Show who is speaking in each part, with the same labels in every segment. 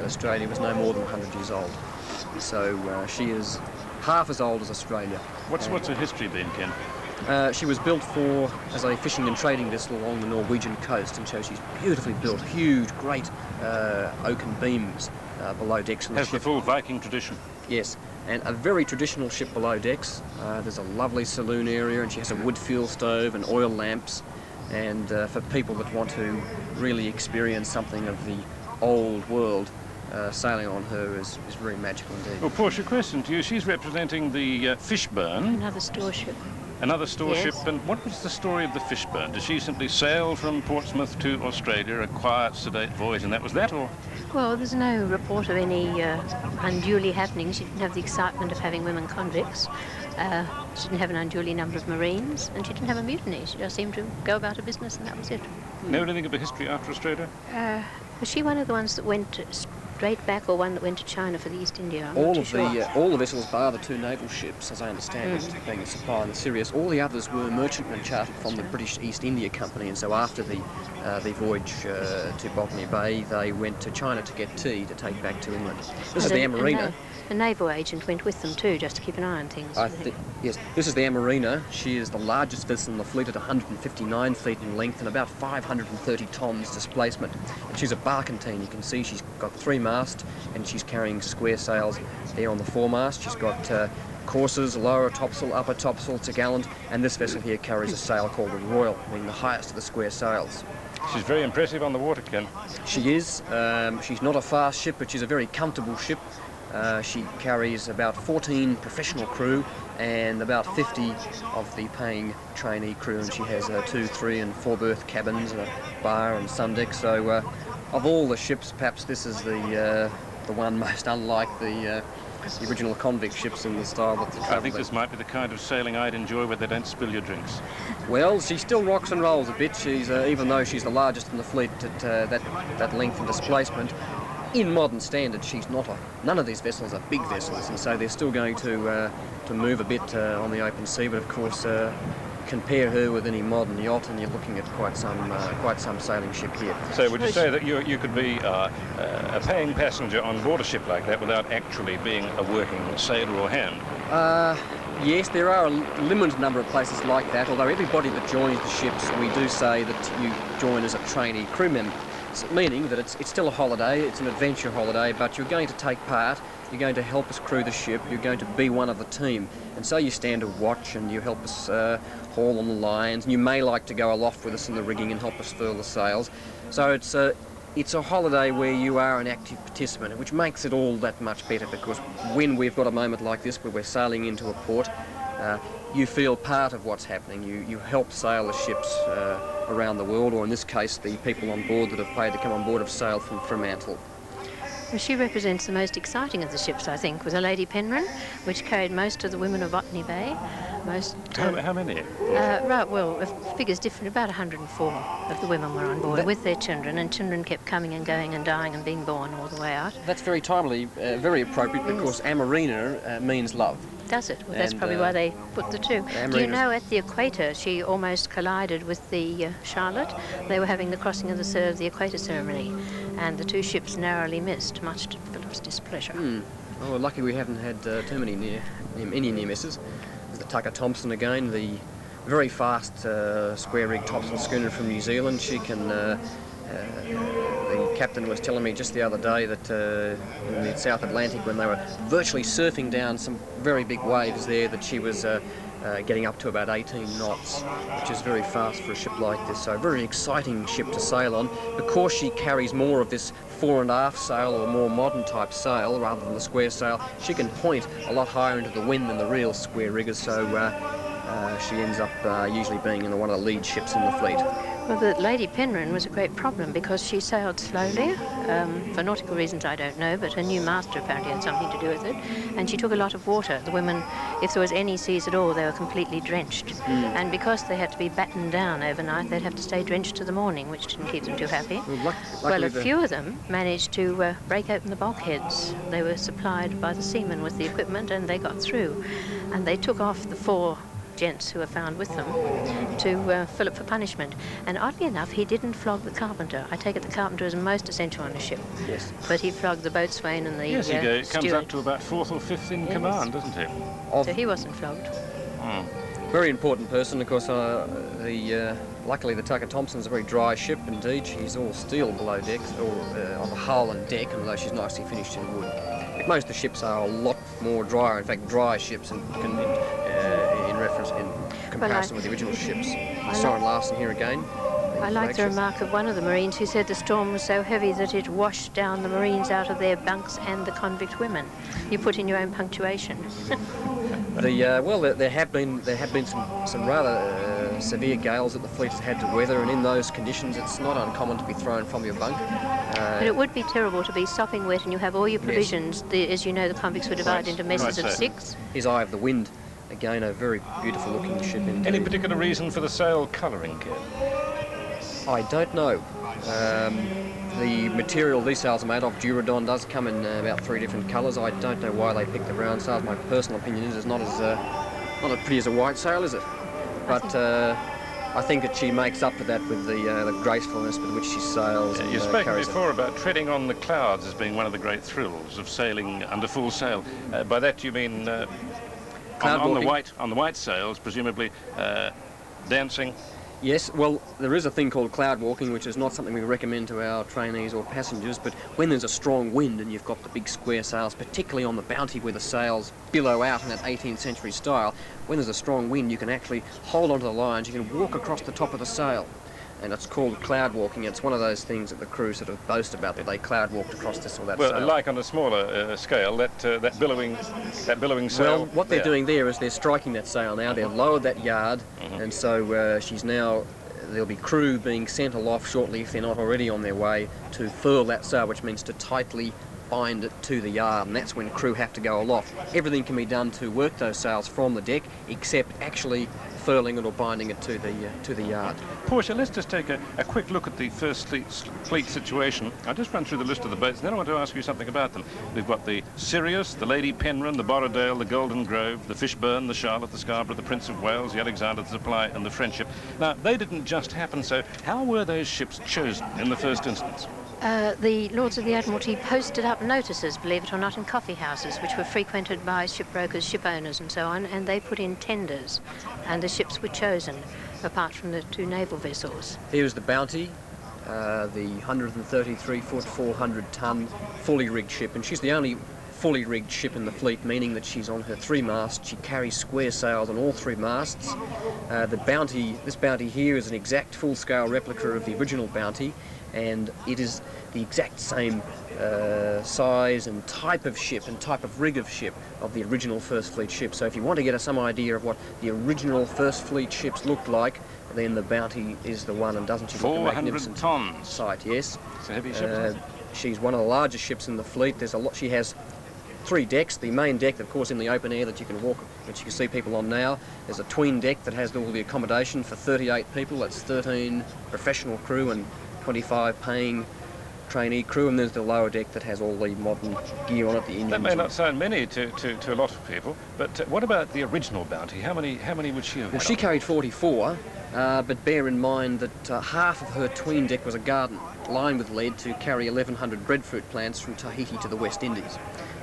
Speaker 1: Australia was no more than 100 years old. So she is half as old as Australia.
Speaker 2: What's her history been, Ken?
Speaker 1: She was built as a fishing and trading vessel along the Norwegian coast, and so she's beautifully built, huge, great oaken beams below decks.
Speaker 2: Has the full Viking tradition?
Speaker 1: Yes, and a very traditional ship below decks. There's a lovely saloon area, and she has a wood fuel stove and oil lamps. And for people that want to really experience something of the old world, sailing on her is very magical indeed.
Speaker 2: Well, Portia, question to you. She's representing the Fishburn.
Speaker 3: Another store ship.
Speaker 2: Another store
Speaker 3: Yes.
Speaker 2: ship. And what was the story of the Fishburn? Did she simply sail from Portsmouth to Australia, a quiet, sedate voyage, and that was that, or?
Speaker 3: Well, there's no report of any unduly happenings. She didn't have the excitement of having women convicts. She didn't have an unduly number of Marines, and she didn't have a mutiny. She just seemed to go about her business, and that was it.
Speaker 2: Know anything of the history after Australia?
Speaker 3: Was she one of the ones that went straight back, or one that went to China for the East India? I'm
Speaker 1: All
Speaker 3: not
Speaker 1: of
Speaker 3: too sure.
Speaker 1: all the vessels, bar the two naval ships, as I understand it, being the Supply and the Sirius, all the others were merchantmen chartered from the British East India Company, and so after the voyage to Botany Bay, they went to China to get tea to take back to England. This is the Amarina.
Speaker 3: A naval agent went with them too, just to keep an eye on things.
Speaker 1: Yes, this is the Amarina. She is the largest vessel in the fleet at 159 feet in length and about 530 tons displacement. And she's a barkentine. You can see she's got 3 masts and she's carrying square sails there on the foremast. She's got courses, lower topsail, upper topsail, topgallant, and this vessel here carries a sail called a Royal, being the highest of the square sails.
Speaker 2: She's very impressive on the water, Ken.
Speaker 1: She is. She's not a fast ship, but she's a very comfortable ship. She carries about 14 professional crew and about 50 of the paying trainee crew, and she has 2, 3 and 4 berth cabins and a bar and sun deck. So of all the ships, perhaps this is the one most unlike the original convict ships in the style that
Speaker 2: I think this might be the kind of sailing I'd enjoy where they don't spill your drinks.
Speaker 1: Well, she still rocks and rolls a bit. She's even though she's the largest in the fleet at that length and displacement. In modern standards, she's not none of these vessels are big vessels, and so they're still going to move a bit on the open sea. But of course, compare her with any modern yacht, and you're looking at quite some sailing ship here.
Speaker 2: So would you say that you could be a paying passenger on board a ship like that without actually being a working sailor or hand?
Speaker 1: Yes, there are a limited number of places like that, although everybody that joins the ships, we do say that you join as a trainee crew member. Meaning that it's still a holiday, it's an adventure holiday, but you're going to take part, you're going to help us crew the ship, you're going to be one of the team. And so you stand to watch and you help us haul on the lines, and you may like to go aloft with us in the rigging and help us furl the sails. So it's a holiday where you are an active participant, which makes it all that much better, because when we've got a moment like this where we're sailing into a port, you feel part of what's happening. You help sail the ships around the world, or in this case, the people on board that have paid to come on board have sailed from Fremantle.
Speaker 3: Well, she represents the most exciting of the ships, I think, with a Lady Penrhyn, which carried most of the women of Botany Bay.
Speaker 2: How many?
Speaker 3: Right, well, the figure's different. About 104 of the women were on board with their children, and children kept coming and going and dying and being born all the way out.
Speaker 1: That's very timely, very appropriate, because Amarina means love.
Speaker 3: Does it? Well, that's probably why they put the two. Do you know, at the equator, she almost collided with the Charlotte. They were having the crossing of the equator ceremony, and the two ships narrowly missed, much to Philip's displeasure.
Speaker 1: Oh, well, lucky we haven't had too many near misses. There's the Tucker Thompson again, the very fast square rig topsail schooner from New Zealand. She can. The captain was telling me just the other day that in the South Atlantic, when they were virtually surfing down some very big waves there, that she was getting up to about 18 knots, which is very fast for a ship like this. So a very exciting ship to sail on. Because she carries more of this fore and aft sail, or more modern type sail, rather than the square sail, she can point a lot higher into the wind than the real square riggers, so she ends up usually being in one of the lead ships in the fleet.
Speaker 3: Well, the Lady Penrhyn was a great problem because she sailed slowly. For nautical reasons I don't know, but her new master apparently had something to do with it. And she took a lot of water. The women, if there was any seas at all, they were completely drenched. And because they had to be battened down overnight, they'd have to stay drenched to the morning, which didn't keep them too happy. Well, a few of them managed to break open the bulkheads. They were supplied by the seamen with the equipment, and they got through. And they took off the 4 gents who are found with them to fill it for punishment. And oddly enough, he didn't flog the carpenter. I take it the carpenter is most essential on a ship.
Speaker 1: Yes.
Speaker 3: But he flogged the boatswain and the
Speaker 2: Yes, he comes
Speaker 3: steward.
Speaker 2: up to about 4th or 5th in command, doesn't he?
Speaker 3: So he wasn't flogged.
Speaker 1: Very important person, of course. Luckily, the Tucker Thompson's a very dry ship indeed. She's all steel below deck, of a hull and deck, although she's nicely finished in wood. But most of the ships are a lot more drier. In fact, dry ships in comparison with the original ships. Soren Larsen here again.
Speaker 3: I like the remark of one of the Marines who said the storm was so heavy that it washed down the Marines out of their bunks and the convict women. You put in your own punctuation.
Speaker 1: Well, there have been some rather severe gales that the fleet has had to weather, and in those conditions, it's not uncommon to be thrown from your bunk.
Speaker 3: But it would be terrible to be sopping wet and you have all your provisions.
Speaker 1: Yes.
Speaker 3: As you know, the convicts were divided into messes of 6.
Speaker 1: His Eye of the Wind, again, a very beautiful looking ship indeed.
Speaker 2: Any particular reason for the sail colouring, Ken?
Speaker 1: I don't know. The material these sails are made of, Duradon, does come in about 3 different colours. I don't know why they picked the brown sails. My personal opinion is it's not as pretty as a white sail, is it? But I think that she makes up for that with the gracefulness with which she sails.
Speaker 2: You've spoken before about treading on the clouds as being one of the great thrills of sailing under full sail. By that you mean on the white sails, presumably dancing.
Speaker 1: Yes, well, there is a thing called cloud walking, which is not something we recommend to our trainees or passengers, but when there's a strong wind and you've got the big square sails, particularly on the Bounty where the sails billow out in that 18th century style, when there's a strong wind you can actually hold onto the lines, you can walk across the top of the sail. And it's called cloud walking. It's one of those things that the crew sort of boast about, that they cloud walked across this or that sail.
Speaker 2: Well, like on a smaller scale, that billowing sail.
Speaker 1: Well, what they're doing there is they're striking that sail now. They've lowered that yard, and so there'll be crew being sent aloft shortly, if they're not already on their way, to furl that sail, which means to tightly bind it to the yard, and that's when crew have to go aloft. Everything can be done to work those sails from the deck, except actually furling it or binding it to the yard.
Speaker 2: Portia, let's just take a quick look at the First Fleet situation. I'll just run through the list of the boats, and then I want to ask you something about them. We've got the Sirius, the Lady Penrhyn, the Borrowdale, the Golden Grove, the Fishburne, the Charlotte, the Scarborough, the Prince of Wales, the Alexander, the Supply, and the Friendship. Now, they didn't just happen, so how were those ships chosen in the first instance?
Speaker 3: The Lords of the Admiralty posted up notices, believe it or not, in coffee houses, which were frequented by shipbrokers, ship owners and so on, and they put in tenders, and the ships were chosen, apart from the 2 naval vessels.
Speaker 1: Here's the Bounty, the 133-foot, 400-ton, fully rigged ship, and she's the only fully rigged ship in the fleet, meaning that she's on her 3 masts. She carries square sails on all 3 masts. This Bounty here is an exact full-scale replica of the original Bounty, and it is the exact same size and type of ship and type of rig of ship of the original First Fleet ship. So if you want to get some idea of what the original First Fleet ships looked like, then the Bounty is the one, and doesn't she look a magnificent
Speaker 2: 400 tons.
Speaker 1: sight? Yes.
Speaker 2: It's a heavy ship.
Speaker 1: She's one of the largest ships in the fleet. There's a lot. She has 3 decks. The main deck, of course, in the open air that you can walk, which you can see people on now. There's a twin deck that has all the accommodation for 38 people. That's 13 professional crew and 25 paying trainee crew, and there's the lower deck that has all the modern gear on it. The engines.
Speaker 2: That may not sound many to a lot of people, but what about the original Bounty? How many would she have?
Speaker 1: Well, she carried 44, but bear in mind that half of her tween deck was a garden lined with lead to carry 1,100 breadfruit plants from Tahiti to the West Indies.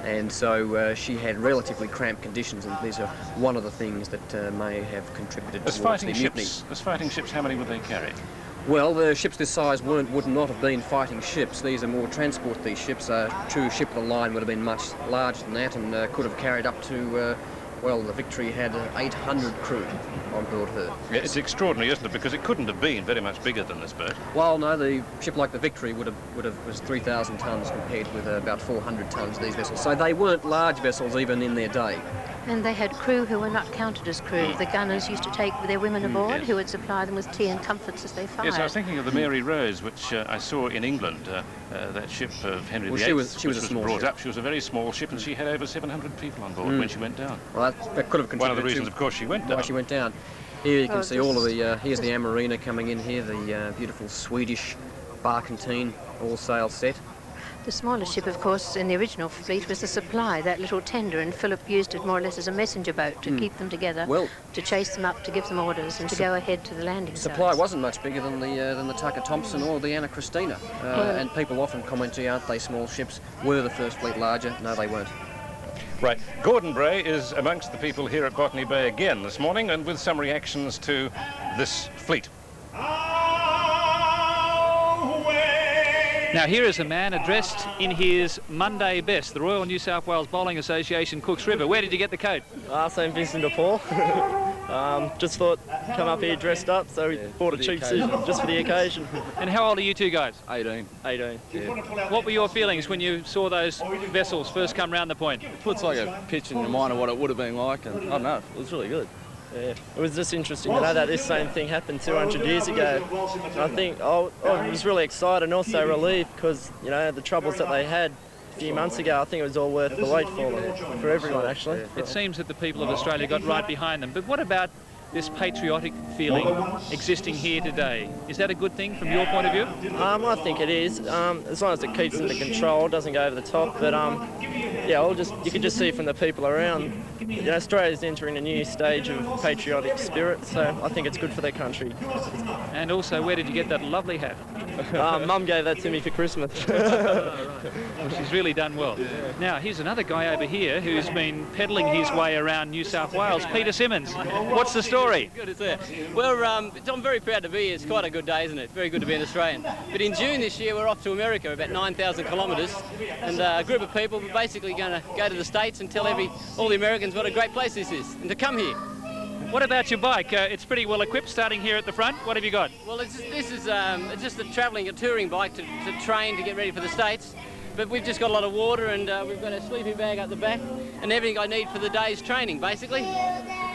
Speaker 1: And so she had relatively cramped conditions, and these are one of the things that may have contributed towards the mutiny.
Speaker 2: As fighting ships, how many would they carry?
Speaker 1: Well, the ships this size would not have been fighting ships. These are more transport, these ships. A true ship of the line would have been much larger than that, and could have carried up to, the Victory had 800 crew on board her.
Speaker 2: Yeah, it's extraordinary, isn't it? Because it couldn't have been very much bigger than this boat.
Speaker 1: Well, no, the ship like the Victory was 3,000 tons compared with about 400 tons, these vessels. So they weren't large vessels even in their day.
Speaker 3: And they had crew who were not counted as crew. The gunners used to take their women aboard,
Speaker 2: yes,
Speaker 3: who would supply them with tea and comforts as they fired.
Speaker 2: Yes, I was thinking of the Mary Rose, which I saw in England, that ship of Henry VIII.
Speaker 1: She was a small
Speaker 2: brought
Speaker 1: ship.
Speaker 2: up. She was a very small ship, and she had over 700 people on board when she went down.
Speaker 1: Well, that could have contributed.
Speaker 2: One of the reasons, of course, she went down.
Speaker 1: Why she went down. Here you can see all of the. Here's the Amarina coming in here, the beautiful Swedish barkentine all sail set.
Speaker 3: The smallest ship, of course, in the original fleet was the Supply, that little tender, and Philip used it more or less as a messenger boat to keep them together,
Speaker 1: Well,
Speaker 3: to chase them up, to give them orders, and to go ahead to the landing
Speaker 1: Supply
Speaker 3: sites.
Speaker 1: wasn't much bigger than the Tucker Thompson or the Anna Christina, and people often comment, gee, aren't they small ships? Were the First Fleet larger? No, they weren't.
Speaker 2: Right, Gordon Bray is amongst the people here at Botany Bay again this morning, and with some reactions to this fleet.
Speaker 4: Now here is a man addressed in his Monday best, the Royal New South Wales Bowling Association, Cooks River. Where did you get the coat?
Speaker 5: St Vincent de Paul. Just thought, come up here dressed up, so we bought a cheap suit just for the occasion.
Speaker 4: And how old are you two guys?
Speaker 5: 18. Yeah.
Speaker 4: What were your feelings when you saw those vessels first come round the point?
Speaker 6: It puts like a picture in your mind of what it would have been like, and I don't know, it was really good.
Speaker 5: Yeah, it was just interesting to know that this same thing happened 200 years ago. I think I was really excited and also relieved because, you know, the troubles that they had a few months ago, I think it was all worth the wait for them, for everyone actually.
Speaker 4: It seems that the people of Australia got right behind them, but what about this patriotic feeling existing here today? Is that a good thing from your point of view?
Speaker 5: I think it is, as long as it keeps under control, doesn't go over the top, but yeah, you can just see from the people around, you know, Australia's entering a new stage of patriotic spirit, so I think it's good for their country.
Speaker 4: And also, where did you get that lovely hat?
Speaker 5: Mum gave that to me for Christmas.
Speaker 4: Well, she's really done well. Now, here's another guy over here who's been peddling his way around New South Wales, Peter Simmons. What's the story?
Speaker 7: Good to see you. Well, I'm very proud to be here. It's quite a good day, isn't it? Very good to be an Australian. But in June this year, we're off to America, about 9,000 kilometres, and a group of people are basically going to go to the States and tell all the Americans what a great place this is, and to come here.
Speaker 4: What about your bike? It's pretty well equipped, starting here at the front. What have you got?
Speaker 7: Well, this is just a touring bike to train to get ready for the States. But we've just got a lot of water, and we've got a sleeping bag up the back, and everything I need for the day's training, basically.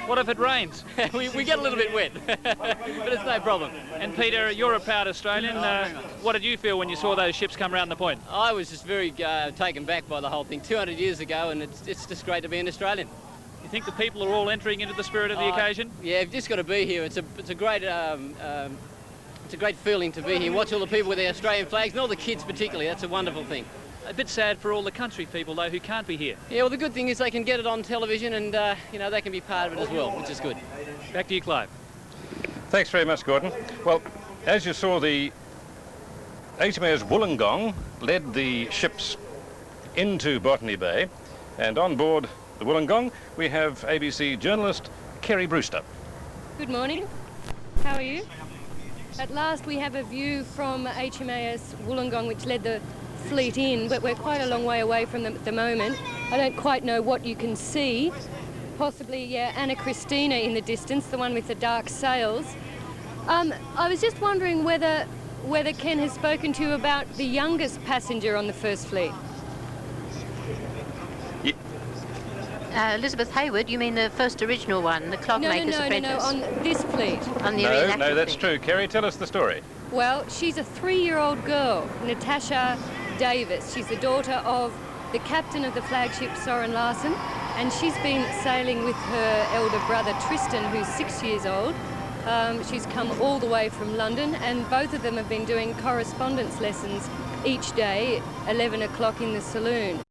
Speaker 4: What if it rains?
Speaker 7: we get a little bit wet, but it's no problem.
Speaker 4: And Peter, you're a proud Australian. What did you feel when you saw those ships come round the point?
Speaker 7: I was just very taken back by the whole thing. 200 years ago, and it's just great to be an Australian.
Speaker 4: You think the people are all entering into the spirit of the occasion?
Speaker 7: Yeah, you've just got to be here. It's a great feeling to be here. Watch all the people with their Australian flags, and all the kids particularly. That's a wonderful thing.
Speaker 4: A bit sad for all the country people, though, who can't be here.
Speaker 7: Yeah, well, the good thing is they can get it on television, and you know, they can be part of it as well, which is good.
Speaker 4: Back to you, Clive.
Speaker 2: Thanks very much, Gordon. Well, as you saw, the HMAS Wollongong led the ships into Botany Bay, and on board the Wollongong we have ABC journalist Kerry Brewster.
Speaker 8: Good morning. How are you? At last we have a view from HMAS Wollongong, which led the fleet in, but we're quite a long way away from them at the moment. I don't quite know what you can see. Possibly, yeah, Anna Christina in the distance, the one with the dark sails. I was just wondering whether Ken has spoken to you about the youngest passenger on the First Fleet.
Speaker 3: Elizabeth Hayward, you mean the first original one, the clockmaker's apprentice?
Speaker 8: No, on this fleet.
Speaker 3: On the
Speaker 2: No, that's true. Kerry, tell us the story.
Speaker 8: Well, she's a 3-year-old girl, Natasha Davis. She's the daughter of the captain of the flagship Soren Larsen, and she's been sailing with her elder brother Tristan, who's 6 years old. She's come all the way from London, and both of them have been doing correspondence lessons each day at 11 o'clock in the saloon.